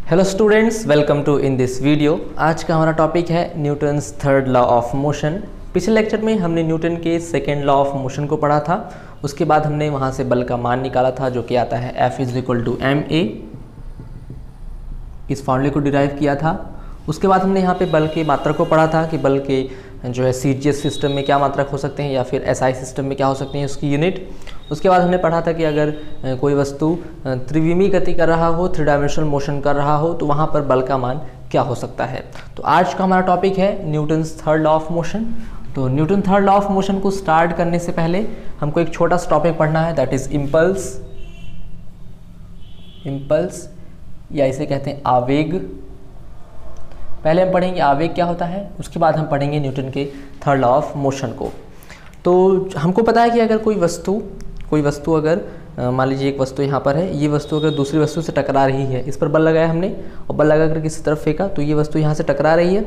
Hello students, welcome to in this video. आज का हमारा टॉपिक है Newton's third law of motion. पिछले लेक्चर में हमने न्यूटन के सेकेंड लॉ ऑफ मोशन को पढ़ा था। उसके बाद हमने वहाँ से बल का मान निकाला था जो कि आता है F = ma। इस फॉर्मूले को डिराइव किया था। उसके बाद हमने यहाँ पे बल के मात्रक को पढ़ा था कि बल के जो है CGS सिस्टम में क्या मात्रक हो सकते हैं या फिर SI सिस्टम में क्या हो सकते हैं उसकी यूनिट। उसके बाद हमने पढ़ा था कि अगर कोई वस्तु त्रिविमीय गति कर रहा हो, 3 डायमेंशनल मोशन कर रहा हो, तो वहाँ पर बल का मान क्या हो सकता है। तो आज का हमारा टॉपिक है Newton's third law of motion. तो Newton third law of motion को स्टार्ट करने से पहले हमको एक छोटा सा टॉपिक पढ़ना है, दैट इज इम्पल्स या इसे कहते हैं आवेग। पहले हम पढ़ेंगे आवेग क्या होता है, उसके बाद हम पढ़ेंगे न्यूटन के थर्ड लॉ ऑफ मोशन को। तो हमको पता है कि अगर कोई वस्तु अगर मान लीजिए एक वस्तु यहाँ पर है, ये वस्तु अगर दूसरी वस्तु से टकरा रही है, इस पर बल लगाया हमने और बल लगाकर किसी तरफ फेंका तो ये वस्तु यहाँ से टकरा रही है।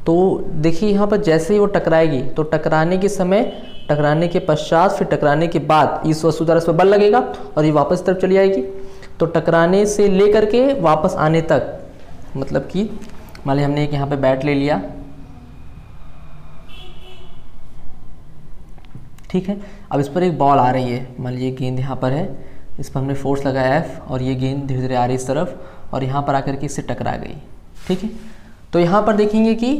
तो देखिए यहाँ पर जैसे ही वो टकराएगी तो टकराने के पश्चात फिर टकराने के बाद इस वस्तु द्वारा इस पर बल लगेगा और ये वापस तरफ चली आएगी। तो टकराने से लेकर के वापस आने तक, मतलब कि मान लीजिए हमने एक यहाँ पे बैट ले लिया, ठीक है। अब इस पर एक बॉल आ रही है, मान लीजिए गेंद यहाँ पर है, इस पर हमने फोर्स लगाया F और ये गेंद धीरे धीरे आ रही है इस तरफ और यहाँ पर आकर के इससे टकरा गई, ठीक है। तो यहाँ पर देखेंगे कि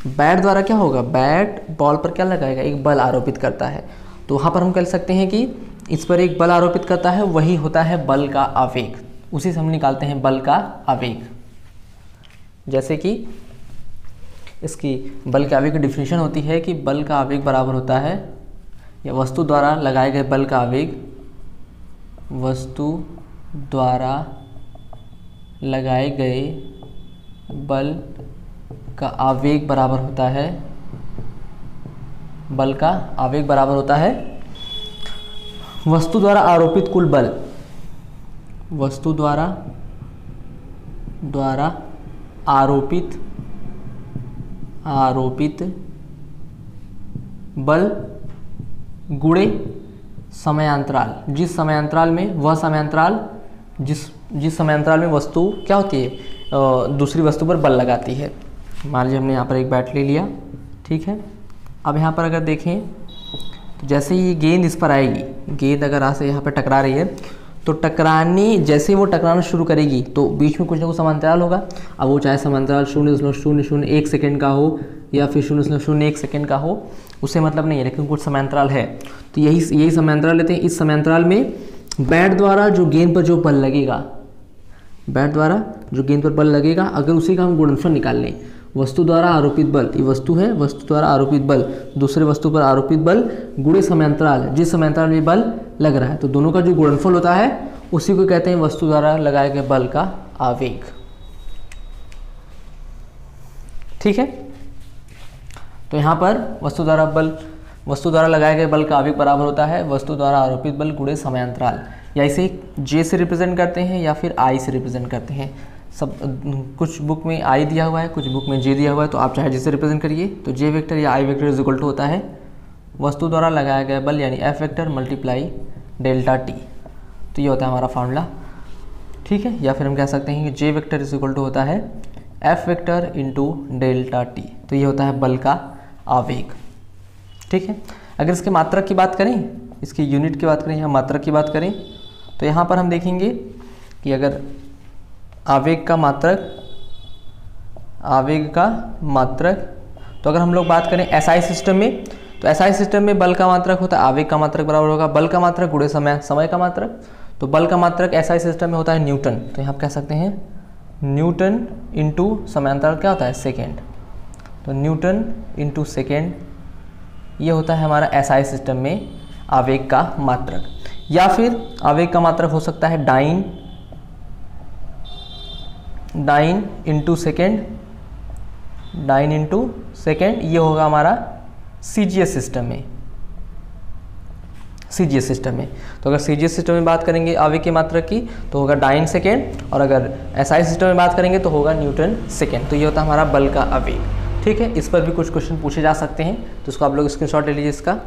बैट द्वारा क्या होगा, बैट बॉल पर क्या लगाएगा, एक बल आरोपित करता है। तो वहाँ पर हम कह सकते हैं कि इस पर एक बल आरोपित करता है, वही होता है बल का आवेग। उसी से हम निकालते हैं बल का आवेग। जैसे कि इसकी बल के आवेग की डिफिनीशन होती है कि बल का आवेग बराबर होता है, या वस्तु द्वारा लगाए गए बल का आवेग, वस्तु द्वारा लगाए गए बल का आवेग बराबर होता है, बल का आवेग बराबर होता है वस्तु द्वारा आरोपित कुल बल, वस्तु द्वारा आरोपित बल गुणे समयांतराल, जिस समयांतराल में वस्तु क्या होती है, दूसरी वस्तु पर बल लगाती है। मान लीजिए हमने यहाँ पर एक बैट ले लिया, ठीक है। अब यहाँ पर अगर देखें तो जैसे ही गेंद इस पर आएगी, गेंद अगर यहाँ से यहाँ पर टकरा रही है तो जैसे वो टकराना शुरू करेगी तो बीच में कुछ ना कुछ समांतराल होगा। अब वो चाहे समांतराल 0.001 सेकेंड का हो या फिर 0.01 सेकेंड का हो, उससे मतलब नहीं है, लेकिन कुछ समांतराल है। तो यही समांतराल लेते हैं। इस समांतराल में बैट द्वारा जो गेंद पर जो बल लगेगा, अगर उसी का हम गुणनफल निकाल लें, वस्तु द्वारा आरोपित बल, ये वस्तु है, वस्तु द्वारा आरोपित बल, दूसरे वस्तु पर आरोपित बल गुणे समयांतराल, जिस समयांतराल में बल लग रहा है, तो दोनों का जो गुणनफल होता है उसी को कहते हैं वस्तु द्वारा लगाए गए बल का आवेग, ठीक है। तो यहाँ पर वस्तु द्वारा लगाए गए बल का आवेग बराबर होता है वस्तु द्वारा आरोपित बल गुणे समयांतराल, या इसे J से रिप्रेजेंट करते हैं या फिर I से रिप्रेजेंट करते हैं। सब कुछ बुक में I दिया हुआ है, कुछ बुक में J दिया हुआ है, तो आप चाहे J से रिप्रेजेंट करिए। तो J वेक्टर या I vector is equal to होता है वस्तु द्वारा लगाया गया बल यानी F vector multiply delta T। तो ये होता है हमारा फार्मूला, ठीक है। या फिर हम कह सकते हैं कि J vector is equal to होता है F vector into delta T। तो ये होता है बल का आवेग, ठीक है। अगर इसके मात्रक की बात करें, इसकी यूनिट की बात करें या मात्रक की बात करें, तो यहाँ पर हम देखेंगे कि अगर आवेग का मात्रक, तो अगर हम लोग बात करें SI सिस्टम में, तो SI सिस्टम में बल का मात्रक होता है आवेग का मात्रक बराबर होगा बल का मात्रक गुणे समय का मात्रक। तो बल का मात्रक SI सिस्टम में होता है न्यूटन। तो यहाँ कह सकते हैं न्यूटन इंटू समयांतराल क्या होता है, सेकेंड। तो न्यूटन इंटू सेकेंड, ये होता है हमारा SI सिस्टम में आवेग का मात्रक। या फिर आवेग का मात्रक हो सकता है डाइन इंटू सेकेंड, ये होगा हमारा CGS सिस्टम में। तो अगर CGS सिस्टम में बात करेंगे आवेग के मात्रक की तो होगा डाइन सेकेंड, और अगर SI सिस्टम में बात करेंगे तो होगा न्यूटन सेकेंड। तो ये होता है हमारा बल का आवेग, ठीक है। इस पर भी कुछ क्वेश्चन पूछे जा सकते हैं, तो इसको आप लोग स्क्रीनशॉट ले लीजिए इसका।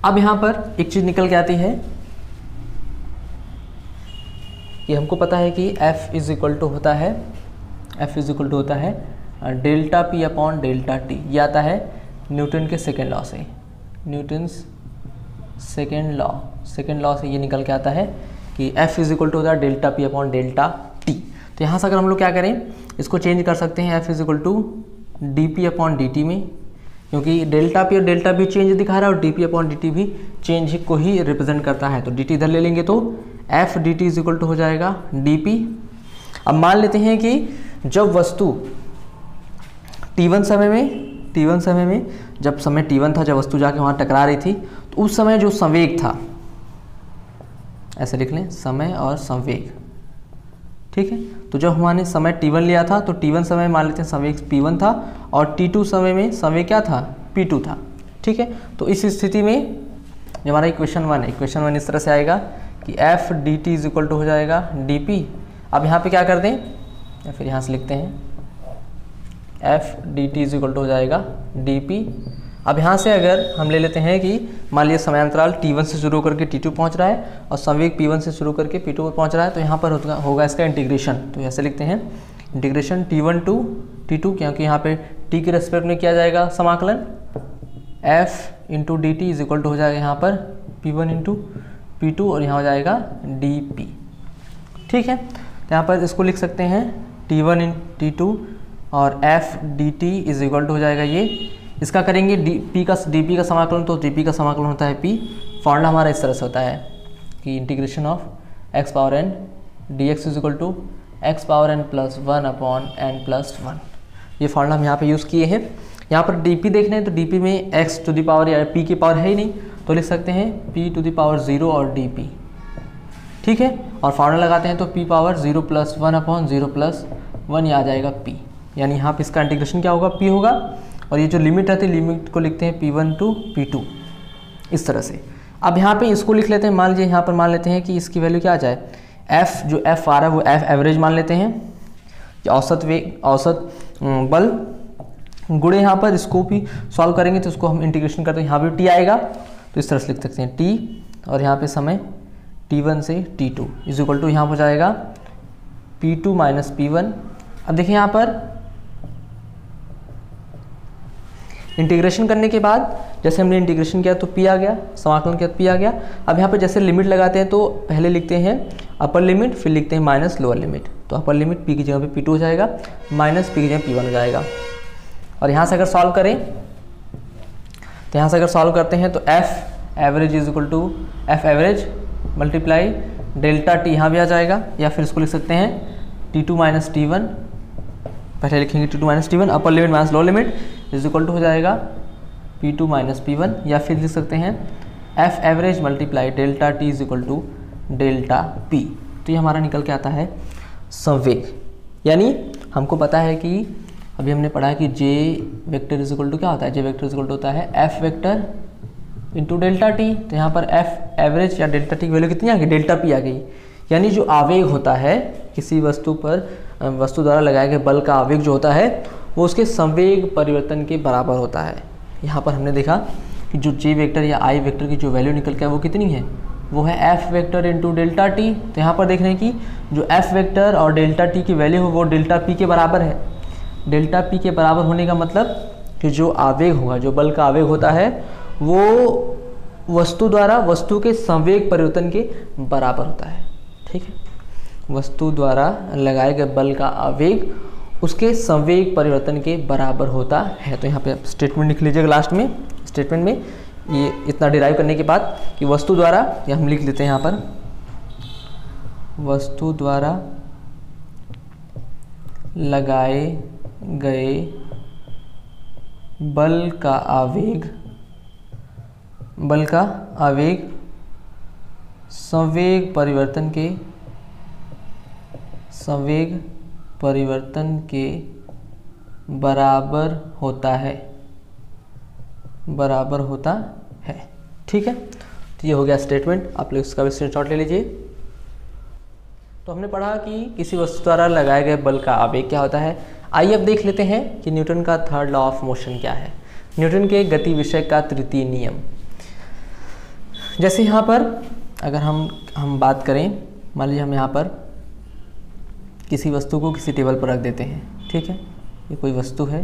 अब यहाँ पर एक चीज़ निकल के आती है कि हमको पता है कि F इज इक्वल टू होता है delta P upon delta T. ये आता है न्यूटन के सेकेंड लॉ से, न्यूटन्स सेकेंड लॉ से ये निकल के आता है कि F इज इक्वल टू होता है delta P upon delta T. तो यहाँ से अगर हम लोग क्या करें, इसको चेंज कर सकते हैं F is equal to D P upon D T में, क्योंकि डेल्टा पी और डेल्टा पी चेंज दिखा रहा है और D P upon D T भी चेंज को ही रिप्रेजेंट करता है। तो डी टी इधर ले लेंगे तो F D T is equal to हो जाएगा डी पी। अब मान लेते हैं कि जब वस्तु T1 समय में जब समय T1 था, जब वस्तु जाके वहाँ टकरा रही थी, तो उस समय जो संवेग था, ऐसे लिख लें, समय और संवेग, ठीक है। तो जब हमारे समय T1 लिया था तो T1 समय मान लेते हैं संवेग P1 था और T2 समय में संवेग क्या था, P2 था, ठीक है। तो इस स्थिति में जो हमारा इक्वेशन 1 है, इक्वेशन 1 इस तरह से आएगा कि F D T is equal to हो जाएगा डी पी। अब यहाँ पे क्या कर दें, या फिर यहाँ से लिखते हैं F D T is equal to हो जाएगा डी पी। अब यहाँ से अगर हम ले लेते हैं कि मान लीजिए समयांतराल T1 से शुरू करके T2 पहुँच रहा है और संवेग P1 से शुरू करके P2 पर पहुँच रहा है, तो यहाँ पर होगा इसका इंटीग्रेशन। तो ऐसे लिखते हैं इंटीग्रेशन T1 टू T2, क्योंकि यहाँ पे T के रेस्पेक्ट में किया जाएगा समाकलन, F into D T is equal to हो जाएगा यहाँ पर P1 इंटू P2 और यहाँ हो जाएगा dP, ठीक है। तो यहाँ पर इसको लिख सकते हैं T1 इन T2 और F D T is equal to हो जाएगा ये, इसका करेंगे डी पी का समाकलन, तो dP का समाकलन होता है P। फॉर्मूला हमारा इस तरह से होता है कि integration of x power n dx is equal to x power n plus 1 upon n plus 1। ये फॉर्मूला हम यहाँ पे यूज़ किए हैं। यहाँ पर dP देखना है तो dP में x टू द पावर या p की पावर है ही नहीं, तो लिख सकते हैं p टू द पावर 0 और dP, ठीक है। और फार्मूला लगाते हैं तो p power 0 plus 1 upon 0 plus 1, ये आ जाएगा p। यानी यहाँ पे इसका इंटीग्रेशन क्या होगा, p होगा। और ये जो लिमिट रहती है, लिमिट को लिखते हैं P1 टू P2 इस तरह से। अब यहाँ पे इसको लिख लेते हैं, मान लीजिए यहाँ पर मान लेते हैं कि इसकी वैल्यू क्या आ जाए, F जो F आ रहा है वो F एवरेज मान लेते हैं, औसत वेग, औसत बल गुणे यहाँ पर इसको भी सॉल्व करेंगे तो इसको हम इंटीग्रेशन करते हैं, यहाँ भी T आएगा, तो इस तरह से लिख सकते हैं T और यहाँ पे समय T1 से T2 इज इक्वल टू यहाँ हो जाएगा P2 माइनस P1। अब देखिए यहाँ पर इंटीग्रेशन करने के बाद जैसे हमने इंटीग्रेशन किया तो P आ गया, समाकलन किया तो P आ गया। अब यहाँ पे जैसे लिमिट लगाते हैं तो पहले लिखते हैं अपर लिमिट, फिर लिखते हैं माइनस लोअर लिमिट। तो अपर लिमिट P की जगह पे P2 हो जाएगा, माइनस P की जगह P1 हो जाएगा। और यहाँ से अगर सॉल्व करें तो यहाँ से अगर सॉल्व करते हैं तो F average is equal to F average multiply delta T यहाँ भी आ जाएगा, या फिर इसको लिख सकते हैं T2 माइनस T1, पहले लिखेंगे T2 minus T1 upper limit minus lower limit is equal to हो जाएगा P2 माइनस P1, या फिर लिख सकते हैं F average multiply delta T is equal to delta P। तो ये हमारा निकल के आता है संवेग। यानी हमको पता है कि अभी हमने पढ़ा है कि J vector is equal to क्या होता है, J vector is equal to होता है F vector into delta T। तो यहाँ पर F एवरेज या डेल्टा T की वैल्यू कितनी आ गई, डेल्टा P आ गई। यानी जो आवेग होता है किसी वस्तु पर, वस्तु द्वारा लगाए गए बल का आवेग जो होता है वो उसके संवेग परिवर्तन के बराबर होता है। यहाँ पर हमने देखा कि जो J वेक्टर या I वेक्टर की जो वैल्यू निकल के वो कितनी है, वो है F vector into delta T। तो यहाँ पर देख रहे हैं कि जो F वेक्टर और डेल्टा T की वैल्यू हो वो डेल्टा P के बराबर है। डेल्टा P के बराबर होने का मतलब कि जो आवेग होगा, जो बल का आवेग होता है वो वस्तु द्वारा वस्तु के संवेग परिवर्तन के बराबर होता है, ठीक है। वस्तु द्वारा लगाए गए बल का आवेग उसके संवेग परिवर्तन के बराबर होता है। तो यहाँ पे आप स्टेटमेंट लिख लीजिएगा लास्ट में, स्टेटमेंट में ये इतना डिराइव करने के बाद कि वस्तु द्वारा, या हम लिख लेते हैं यहाँ पर वस्तु द्वारा लगाए गए बल का आवेग संवेग परिवर्तन के बराबर होता है, ठीक है। तो ये हो गया स्टेटमेंट, आप लोग इसका भी स्क्रीनशॉट ले लीजिए। तो हमने पढ़ा कि किसी वस्तु द्वारा लगाए गए बल का आवेग क्या होता है। आइए अब देख लेते हैं कि न्यूटन का थर्ड लॉ ऑफ मोशन क्या है, न्यूटन के गति विषय का तृतीय नियम। जैसे यहाँ पर अगर हम बात करें, मान लीजिए हम यहाँ पर किसी वस्तु को किसी टेबल पर रख देते हैं, ठीक है। ये कोई वस्तु है,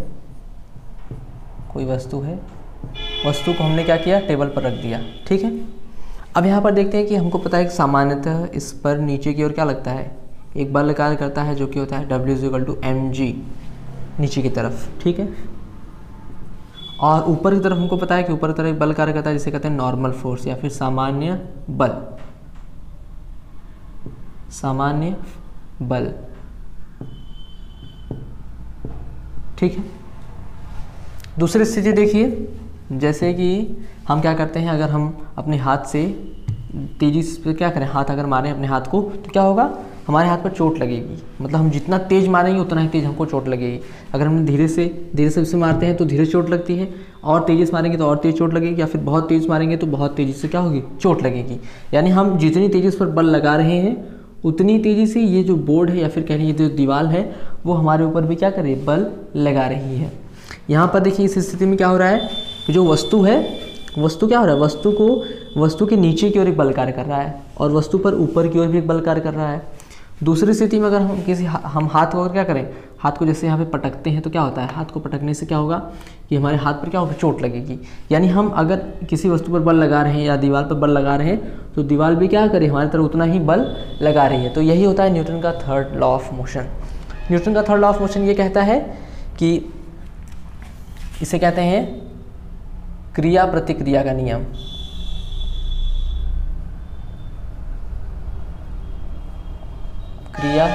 वस्तु को हमने क्या किया, टेबल पर रख दिया, ठीक है। अब यहाँ पर देखते हैं कि हमको पता है कि सामान्यतः इस पर नीचे की ओर क्या लगता है, एक बल कार्य करता है जो कि होता है W=mg नीचे की तरफ, ठीक है। और ऊपर की तरफ हमको पता है कि ऊपर की तरफ एक बल कार्य करता है जिसे कहते हैं नॉर्मल फोर्स या फिर सामान्य बल, ठीक है। दूसरी स्थिति देखिए, जैसे कि हम क्या करते हैं, अगर हम अपने हाथ से तेजी से क्या करें, हाथ अगर मारें अपने हाथ को तो क्या होगा, हमारे हाथ पर चोट लगेगी। मतलब हम जितना तेज मारेंगे उतना ही तेज हमको चोट लगेगी। अगर हम धीरे से इसे मारते हैं तो धीरे चोट लगती है, और तेजी से मारेंगे तो और तेज चोट लगेगी, या फिर बहुत तेज मारेंगे तो बहुत तेजी से क्या होगी, चोट लगेगी। यानी हम जितनी तेजी इस पर बल लगा रहे हैं उतनी तेजी से ये जो बोर्ड है या फिर कह लीजिए जो दीवार है वो हमारे ऊपर भी क्या करे, बल लगा रही है। यहाँ पर देखिए इस स्थिति में क्या हो रहा है कि जो वस्तु है, वस्तु क्या हो रहा है, वस्तु के नीचे की ओर एक बल कार्य कर रहा है और वस्तु पर ऊपर की ओर भी एक बल कार्य कर रहा है। दूसरी स्थिति में अगर हम हाथ को अगर क्या करें, हाथ को जैसे यहाँ पे पटकते हैं तो क्या होता है, हाथ को पटकने से क्या होगा कि हमारे हाथ पर क्या होगा, चोट लगेगी। यानी हम अगर किसी वस्तु पर बल लगा रहे हैं या दीवार पर बल लगा रहे हैं तो दीवार भी क्या करे, हमारी तरफ उतना ही बल लगा रही है। तो यही होता है न्यूटन का third law of motion. Newton का थर्ड लॉ ऑफ मोशन ये कहता है कि इसे कहते हैं क्रिया प्रतिक्रिया का नियम। क्रिया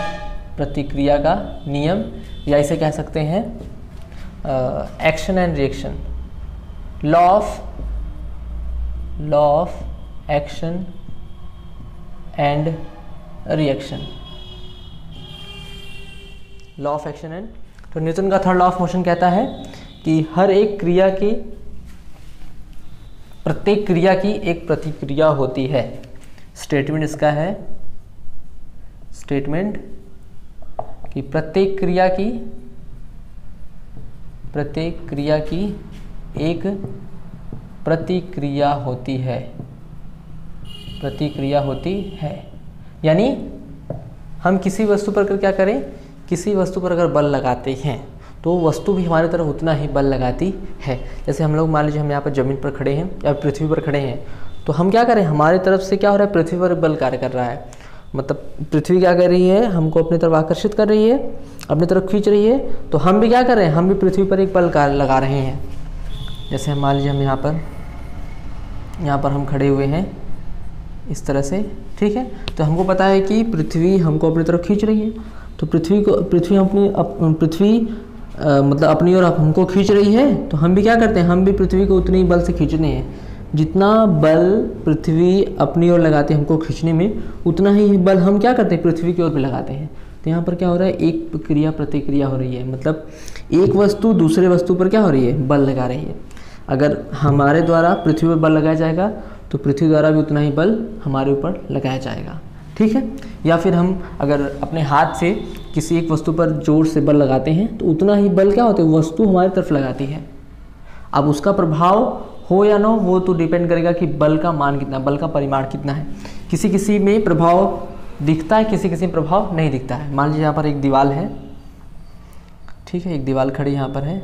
प्रतिक्रिया का नियम, या इसे कह सकते हैं action and reaction, law of action and reaction, law of action and. तो न्यूटन का थर्ड लॉ ऑफ मोशन कहता है कि हर एक क्रिया की, प्रत्येक क्रिया की एक प्रतिक्रिया होती है। स्टेटमेंट इसका है, स्टेटमेंट कि प्रत्येक क्रिया की एक प्रतिक्रिया होती है। यानी हम किसी वस्तु पर क्या करें, किसी वस्तु पर अगर बल लगाते हैं तो वस्तु भी हमारी तरफ उतना ही बल लगाती है। जैसे हम लोग मान लीजिए हम यहाँ पर ज़मीन पर खड़े हैं या पृथ्वी पर खड़े हैं, तो हम क्या करें, हमारी तरफ से क्या हो रहा है, पृथ्वी पर बल कार्य कर रहा है। मतलब पृथ्वी क्या कर रही है, हमको अपनी तरफ आकर्षित कर रही है, अपनी तरफ खींच रही है। तो हम भी क्या कर रहे हैं, हम भी पृथ्वी पर एक बल कार्य लगा रहे हैं। जैसे हम मान लीजिए हम यहाँ पर हम खड़े हुए हैं इस तरह से, ठीक है। तो हमको पता है कि पृथ्वी हमको अपनी तरफ खींच रही है, तो पृथ्वी मतलब अपनी ओर हमको खींच रही है, तो हम भी क्या करते हैं, हम भी पृथ्वी को उतने ही बल से खींचते हैं। जितना बल पृथ्वी अपनी ओर लगाते हैं हमको खींचने में, उतना ही बल हम क्या करते हैं, पृथ्वी की ओर भी लगाते हैं। तो यहाँ पर क्या हो रहा है, एक क्रिया प्रतिक्रिया हो रही है। मतलब एक वस्तु दूसरे वस्तु पर क्या हो रही है, बल लगा रही है। अगर हमारे द्वारा पृथ्वी पर बल लगाया जाएगा तो पृथ्वी द्वारा भी उतना ही बल हमारे ऊपर लगाया जाएगा, ठीक है। या फिर हम अगर अपने हाथ से किसी एक वस्तु पर जोर से बल लगाते हैं तो उतना ही बल क्या होता है, वस्तु हमारी तरफ लगाती है। अब उसका प्रभाव हो या ना हो वो तो डिपेंड करेगा कि बल का मान कितना, बल का परिमाण कितना है। किसी किसी में प्रभाव दिखता है, किसी किसी में प्रभाव नहीं दिखता है। मान लीजिए यहाँ पर एक दीवार है, ठीक है, एक दीवार खड़ी यहाँ पर है।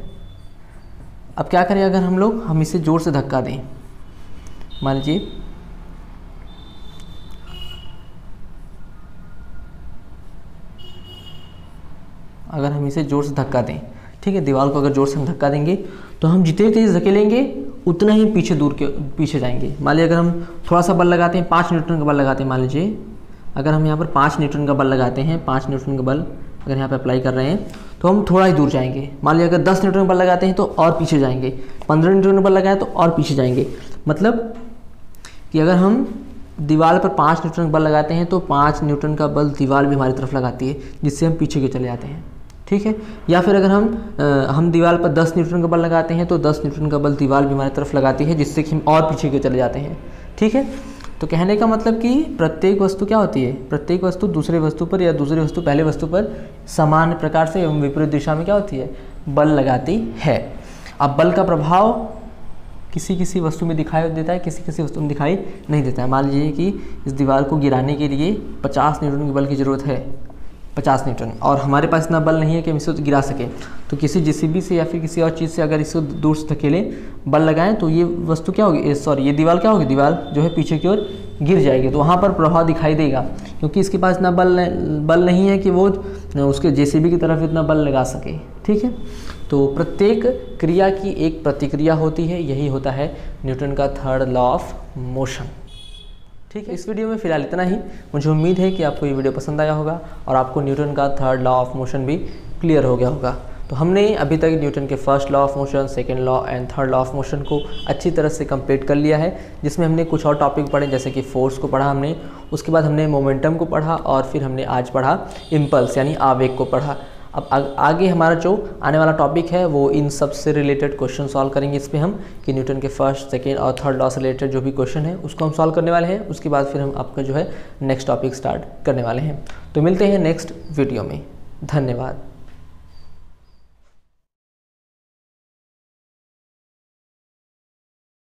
अब क्या करें, अगर हम इसे जोर से धक्का दें, मान लीजिए अगर हम इसे जोर से धक्का दें, ठीक है, दीवार को अगर जोर से हम धक्का देंगे तो हम जितनी तेज धकेलेंगे उतना ही पीछे जाएंगे। मान लीजिए अगर हम थोड़ा सा बल लगाते हैं, 5 न्यूटन का बल लगाते हैं, मान लीजिए अगर हम यहाँ पर 5 न्यूटन का बल लगाते हैं, 5 न्यूटन का बल अगर यहाँ पर अप्लाई कर रहे हैं तो हम थोड़ा ही दूर जाएंगे। मान लीजिए अगर 10 न्यूटन का बल लगाते हैं तो और पीछे जाएंगे, 15 न्यूटन का बल लगाए तो और पीछे जाएंगे। मतलब कि अगर हम दीवार पर 5 न्यूटन का बल लगाते हैं तो 5 न्यूटन का बल दीवार भी हमारी तरफ लगाती है, जिससे हम पीछे के चले जाते हैं, ठीक है। या फिर अगर हम दीवार पर 10 न्यूटन का बल लगाते हैं तो 10 न्यूटन का बल दीवार भी हमारी तरफ लगाती है, जिससे कि हम और पीछे के चले जाते हैं, ठीक है। तो कहने का मतलब कि प्रत्येक वस्तु क्या होती है, प्रत्येक वस्तु दूसरे वस्तु पर या दूसरी वस्तु पहले वस्तु पर समान प्रकार से एवं विपरीत दिशा में क्या होती है, बल लगाती है। अब बल का प्रभाव किसी किसी वस्तु में दिखाई देता है, किसी किसी वस्तु में दिखाई नहीं देता है। मान लीजिए कि इस दीवार को गिराने के लिए 50 न्यूटन के बल की ज़रूरत है, 50 न्यूटन, और हमारे पास इतना बल नहीं है कि हम इसे गिरा सकें। तो किसी जेसीबी से या फिर किसी और चीज़ से अगर इसको दूर से धकेलें, बल लगाएं, तो ये वस्तु क्या होगी, सॉरी ये दीवार क्या होगी, दीवार जो है पीछे की ओर गिर जाएगी। तो वहाँ पर प्रभाव दिखाई देगा, क्योंकि इसके पास इतना बल नहीं है कि वो उसके जेसीबी की तरफ इतना बल लगा सके। ठीक है, तो प्रत्येक क्रिया की एक प्रतिक्रिया होती है, यही होता है न्यूटन का थर्ड लॉ ऑफ मोशन। ठीक है, इस वीडियो में फ़िलहाल इतना ही। मुझे उम्मीद है कि आपको ये वीडियो पसंद आया होगा और आपको न्यूटन का थर्ड लॉ ऑफ मोशन भी क्लियर हो गया होगा। तो हमने अभी तक न्यूटन के first law of motion, second law and third law of motion को अच्छी तरह से कंप्लीट कर लिया है, जिसमें हमने कुछ और टॉपिक पढ़े, जैसे कि फोर्स को पढ़ा हमने, उसके बाद हमने मोमेंटम को पढ़ा, और फिर हमने आज पढ़ा इम्पल्स यानी आवेग को पढ़ा। अब आगे हमारा जो आने वाला टॉपिक है वो इन सब से रिलेटेड क्वेश्चन सॉल्व करेंगे इस पे हम, कि न्यूटन के फर्स्ट, सेकेंड और थर्ड लॉ से रिलेटेड जो भी क्वेश्चन है उसको हम सॉल्व करने वाले हैं। उसके बाद फिर हम आपका जो है नेक्स्ट टॉपिक स्टार्ट करने वाले हैं। तो मिलते हैं नेक्स्ट वीडियो में। धन्यवाद।